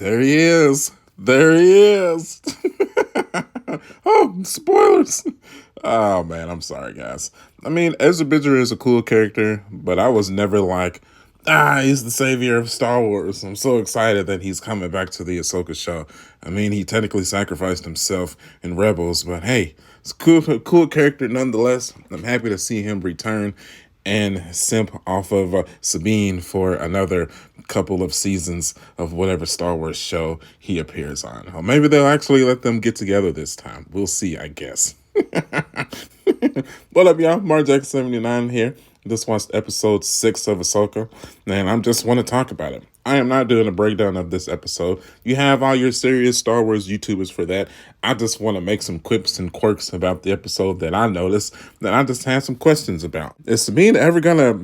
There he is. There he is. Oh, spoilers. Oh, man, I'm sorry, guys. I mean, Ezra Bridger is a cool character, but I was never like, he's the savior of Star Wars. I'm so excited that he's coming back to the Ahsoka show. I mean, he technically sacrificed himself in Rebels, but hey, it's a cool character nonetheless. I'm happy to see him return and simp off of Sabine for another couple of seasons of whatever Star Wars show he appears on. Or maybe they'll actually let them get together this time. We'll see, I guess. What up, y'all? Marjack79 here. This was episode 6 of Ahsoka, and I just want to talk about it. I am not doing a breakdown of this episode. You have all your serious Star Wars YouTubers for that. I just want to make some quips and quirks about the episode that I noticed that I just had some questions about. Is Sabine ever gonna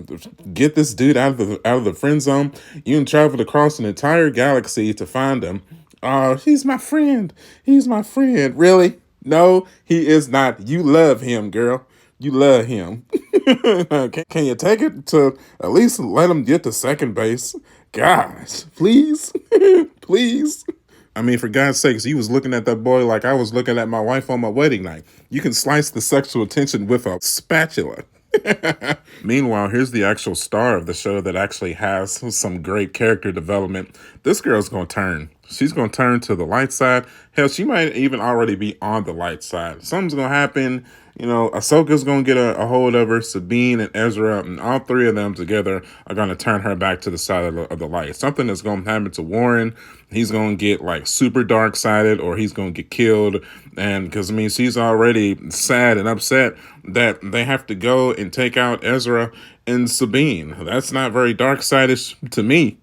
get this dude out of the friend zone? You traveled across an entire galaxy to find him. Oh, he's my friend. He's my friend. Really? No, he is not. You love him, girl. You love him. Can you take it to at least let him get to second base? Gosh, please, please. I mean, for God's sakes, he was looking at that boy like I was looking at my wife on my wedding night. You can slice the sexual tension with a spatula. Meanwhile, here's the actual star of the show that actually has some great character development. This girl's going to turn. She's going to turn to the light side. Hell, she might even already be on the light side. Something's going to happen. You know, Ahsoka's going to get a hold of her, Sabine and Ezra, and all three of them together are going to turn her back to the side of the light. Something is going to happen to Warren. He's going to get like super dark-sided, or he's going to get killed. And because, I mean, she's already sad and upset that they have to go and take out Ezra and Sabine. That's not very dark-sided to me.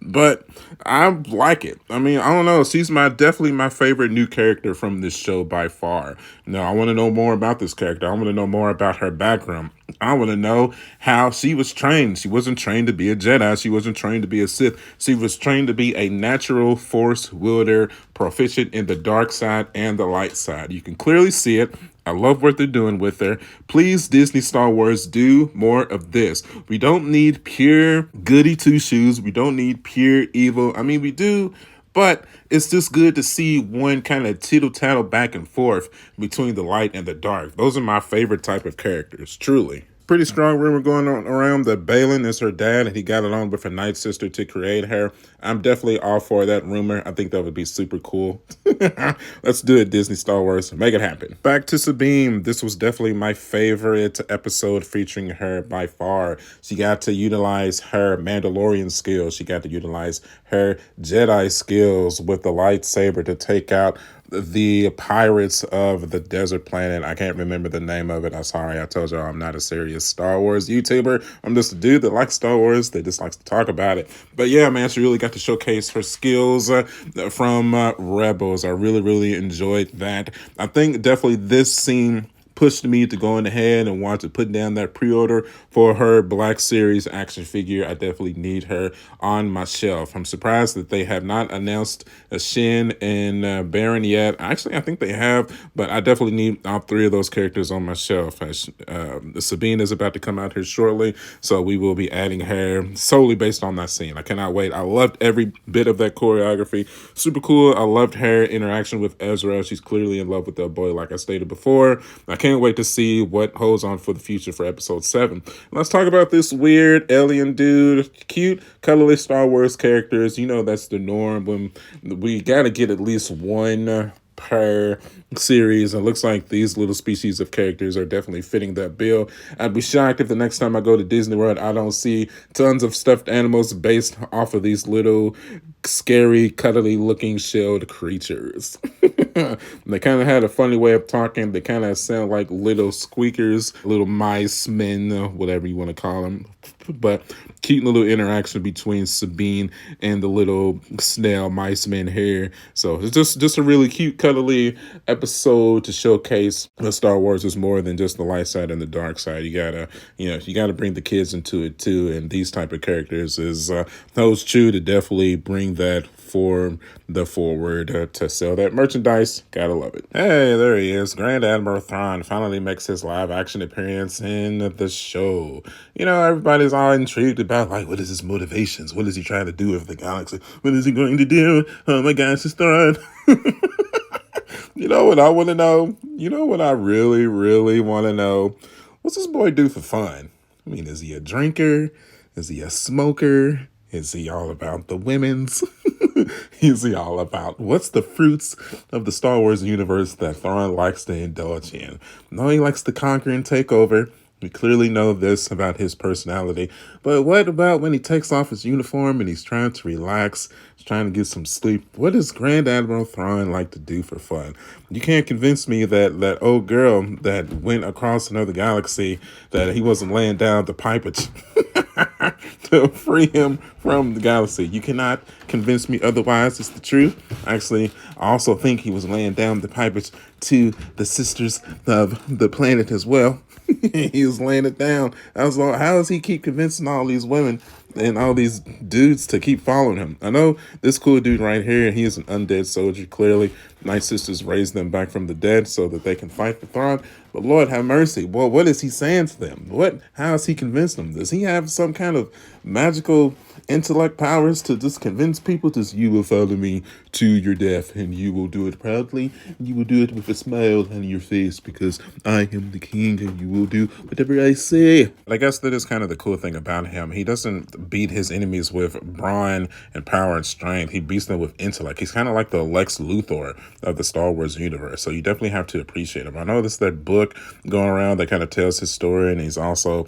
But I like it. I mean, I don't know. She's definitely my favorite new character from this show by far. Now, I want to know more about this character. I want to know more about her background. I want to know how she was trained. She wasn't trained to be a Jedi. She wasn't trained to be a Sith. She was trained to be a natural force wielder, proficient in the dark side and the light side. You can clearly see it. I love what they're doing with her. Please, Disney Star Wars, do more of this. We don't need pure goody two-shoes. We don't need pure evil. I mean, we do, but it's just good to see one kind of tittle-tattle back and forth between the light and the dark. Those are my favorite type of characters, truly. Pretty strong rumor going on around that Balin is her dad and he got along with her night sister to create her. I'm definitely all for that rumor. I think that would be super cool. Let's do it, Disney Star Wars. Make it happen. Back to Sabine. This was definitely my favorite episode featuring her by far. She got to utilize her Mandalorian skills. She got to utilize her Jedi skills with the lightsaber to take out the pirates of the desert planet. I can't remember the name of it. I'm sorry. I told y'all I'm not a serious Star Wars YouTuber. I'm just a dude that likes Star Wars. That just likes to talk about it. But yeah, man, she really got to showcase her skills from Rebels. I really, really enjoyed that. I think definitely this scene pushed me to going ahead and want to put down that pre-order for her Black Series action figure. I definitely need her on my shelf. I'm surprised that they have not announced a Shin and Baron yet. Actually, I think they have, but I definitely need all three of those characters on my shelf. Sabine is about to come out here shortly, so we will be adding her solely based on that scene. I cannot wait. I loved every bit of that choreography. Super cool. I loved her interaction with Ezra. She's clearly in love with that boy, like I stated before. I can't wait to see what holds on for the future for episode 7. Let's talk about this weird alien dude. Cute, colorless Star Wars characters. You know that's the norm when we got to get at least one per series. It looks like these little species of characters are definitely fitting that bill. I'd be shocked if the next time I go to Disney World, I don't see tons of stuffed animals based off of these little scary, cuddly looking shelled creatures. They kind of had a funny way of talking. They kind of sound like little squeakers, little mice men, whatever you want to call them. But cute little interaction between Sabine and the little snail mice men here. So it's just a really cute, cuddly episode to showcase that Star Wars is more than just the light side and the dark side. You gotta bring the kids into it too. And these type of characters is holds true to definitely bring that for the forward to sell that merchandise. Gotta love it. Hey, there he is. Grand Admiral Thrawn finally makes his live action appearance in the show. You know, everybody's all intrigued about about, like, what is his motivations? What is he trying to do with the galaxy? What is he going to do? Oh my gosh, it's Thrawn. You know what I want to know? You know what I really, really want to know? What's this boy do for fun? I mean, is he a drinker? Is he a smoker? Is he all about the women's? Is he all about what's the fruits of the Star Wars universe that Thrawn likes to indulge in? No, he likes to conquer and take over. We clearly know this about his personality. But what about when he takes off his uniform and he's trying to relax, he's trying to get some sleep? What does Grand Admiral Thrawn like to do for fun? You can't convince me that old girl that went across another galaxy, that he wasn't laying down the pipage to free him from the galaxy. You cannot convince me otherwise. It's the truth. Actually, I also think he was laying down the pipage to the sisters of the planet as well. He was laying it down. I was like, how does he keep convincing all these women and all these dudes to keep following him? I know this cool dude right here, he is an undead soldier. Clearly, Night Sisters raised them back from the dead so that they can fight for Thrawn. But Lord have mercy. Well, what is he saying to them? How is he convincing them? Does he have some kind of magical intellect powers to just convince people to, you will follow me to your death and you will do it proudly and you will do it with a smile on your face because I am the king and you will do whatever I say. But I guess that is kind of the cool thing about him. He doesn't beat his enemies with brawn and power and strength. He beats them with intellect. He's kind of like the Lex Luthor of the Star Wars universe. So you definitely have to appreciate him. I know this is that book going around that kind of tells his story, and he's also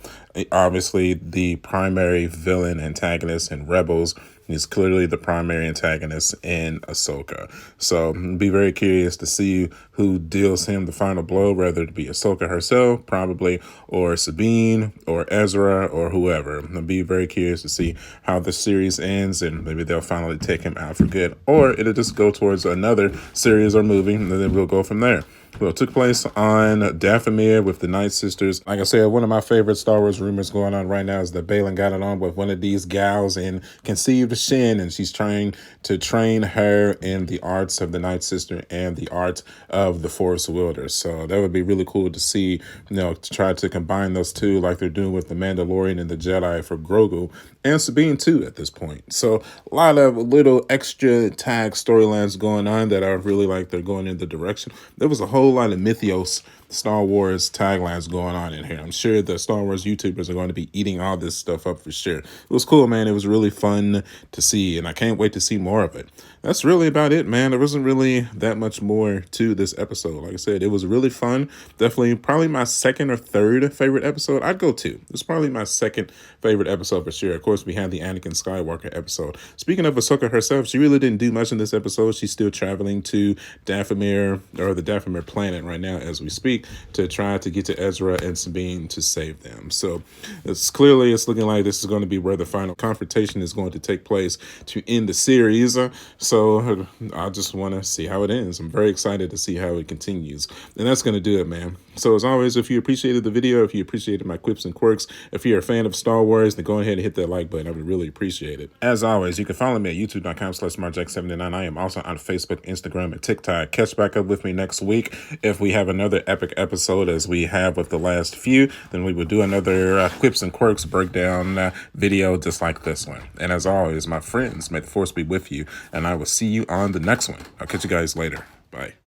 obviously the primary villain antagonist in Rebels. He's clearly the primary antagonist in Ahsoka. So be very curious to see who deals him the final blow, whether it be Ahsoka herself, probably, or Sabine, or Ezra, or whoever. I'll be very curious to see how the series ends, and maybe they'll finally take him out for good, or it'll just go towards another series or movie, and then we'll go from there. Well, it took place on Dathomir with the Night Sisters. Like I said, one of my favorite Star Wars rumors going on right now is that Baylan got it on with one of these gals and conceived Shin, and she's trying to train her in the arts of the Night Sister and the art of the Force wielder. So that would be really cool to see, to try to combine those two like they're doing with the Mandalorian and the Jedi for Grogu, and Sabine too at this point. So a lot of little extra tag storylines going on that I really like. They're going in the direction. There was a whole lot of mythos Star Wars taglines going on in here. I'm sure the Star Wars YouTubers are going to be eating all this stuff up for sure. It was cool, man. It was really fun to see, and I can't wait to see more of it. That's really about it, man. There wasn't really that much more to this episode. Like I said, it was really fun. Definitely probably my second or third favorite episode. I'd go two. It's probably my second favorite episode for sure. Of course, we had the Anakin Skywalker episode. Speaking of Ahsoka herself, she really didn't do much in this episode. She's still traveling to Dathomir, or the Dathomir planet right now as we speak, to try to get to Ezra and Sabine to save them. So it's looking like this is going to be where the final confrontation is going to take place to end the series. So I just want to see how it ends. I'm very excited to see how it continues. And that's going to do it, man. So as always, if you appreciated the video, if you appreciated my quips and quirks, if you're a fan of Star Wars, then go ahead and hit that like button. I would really appreciate it. As always, you can follow me at youtube.com/SmartJack79. I am also on Facebook, Instagram, and TikTok. Catch back up with me next week. If we have another epic episode as we have with the last few, then we will do another quips and quirks breakdown video just like this one. And as always, my friends, may the Force be with you, and I will see you on the next one. I'll catch you guys later. Bye.